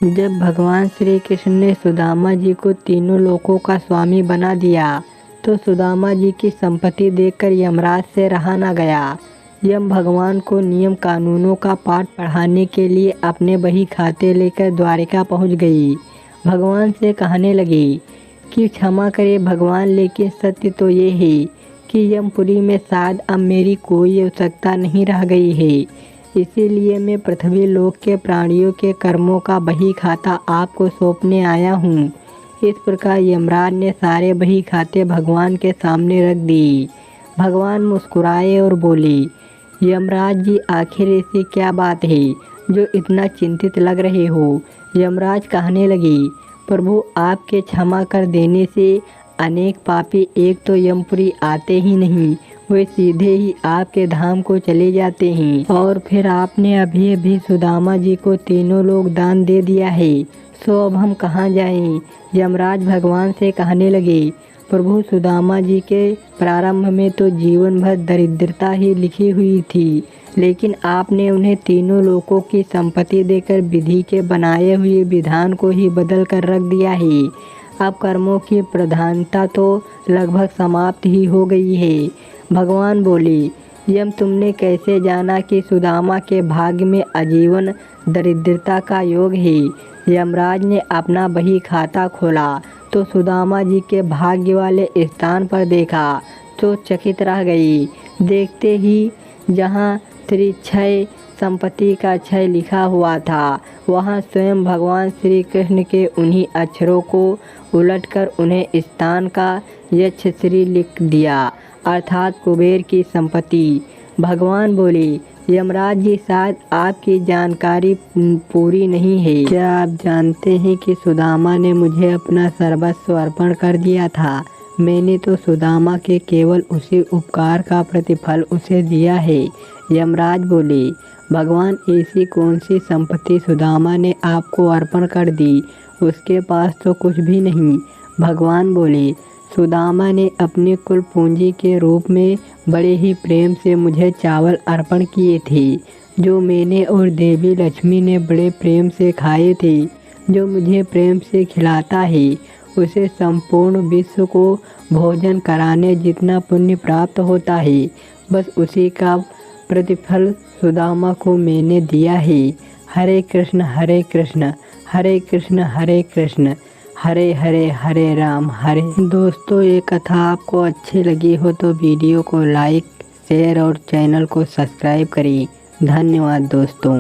जब भगवान श्री कृष्ण ने सुदामा जी को तीनों लोकों का स्वामी बना दिया तो सुदामा जी की संपत्ति देखकर यमराज से रहा न गया। यम भगवान को नियम कानूनों का पाठ पढ़ाने के लिए अपने बही खाते लेकर द्वारिका पहुंच गई। भगवान से कहने लगी कि क्षमा करे भगवान, लेकिन सत्य तो ये है कि यमपुरी में शायद अब मेरी कोई आवश्यकता नहीं रह गई है। इसीलिए मैं पृथ्वी लोक के प्राणियों के कर्मों का बही खाता आपको सौंपने आया हूँ। इस प्रकार यमराज ने सारे बही खाते भगवान के सामने रख दी। भगवान मुस्कुराए और बोले, यमराज जी, आखिर ऐसी क्या बात है जो इतना चिंतित लग रहे हो। यमराज कहने लगे, प्रभु, आपके क्षमा कर देने से अनेक पापी एक तो यमपुरी आते ही नहीं, वे सीधे ही आपके धाम को चले जाते हैं। और फिर आपने अभी अभी सुदामा जी को तीनों लोग दान दे दिया है, सो अब हम कहाँ जाएं। यमराज भगवान से कहने लगे, प्रभु, सुदामा जी के प्रारंभ में तो जीवन भर दरिद्रता ही लिखी हुई थी, लेकिन आपने उन्हें तीनों लोकों की संपत्ति देकर विधि के बनाए हुए विधान को ही बदल कर रख दिया है। अब कर्मों की प्रधानता तो लगभग समाप्त ही हो गई है। भगवान बोले, यम, तुमने कैसे जाना कि सुदामा के भाग्य में आजीवन दरिद्रता का योग है। यमराज ने अपना बही खाता खोला तो सुदामा जी के भाग्य वाले स्थान पर देखा तो चकित रह गई। देखते ही जहाँ त्रिक्षय संपत्ति का क्षय लिखा हुआ था, वहाँ स्वयं भगवान श्री कृष्ण के उन्हीं अक्षरों को उलटकर उन्हें स्थान का यक्षश्री लिख दिया, अर्थात कुबेर की संपत्ति। भगवान बोले, यमराज जी, शायद आपकी जानकारी पूरी नहीं है। क्या आप जानते हैं कि सुदामा ने मुझे अपना सर्वस्व अर्पण कर दिया था। मैंने तो सुदामा के केवल उसी उपकार का प्रतिफल उसे दिया है। यमराज बोले, भगवान, ऐसी कौन सी संपत्ति सुदामा ने आपको अर्पण कर दी, उसके पास तो कुछ भी नहीं। भगवान बोले, सुदामा ने अपने कुल पूंजी के रूप में बड़े ही प्रेम से मुझे चावल अर्पण किए थे, जो मैंने और देवी लक्ष्मी ने बड़े प्रेम से खाए थे। जो मुझे प्रेम से खिलाता है, उसे संपूर्ण विश्व को भोजन कराने जितना पुण्य प्राप्त होता है, बस उसी का प्रतिफल सुदामा को मैंने दिया है। हरे कृष्ण हरे कृष्ण, हरे कृष्ण हरे कृष्ण, हरे हरे हरे राम हरे। दोस्तों, ये कथा आपको अच्छी लगी हो तो वीडियो को लाइक, शेयर और चैनल को सब्सक्राइब करें। धन्यवाद दोस्तों।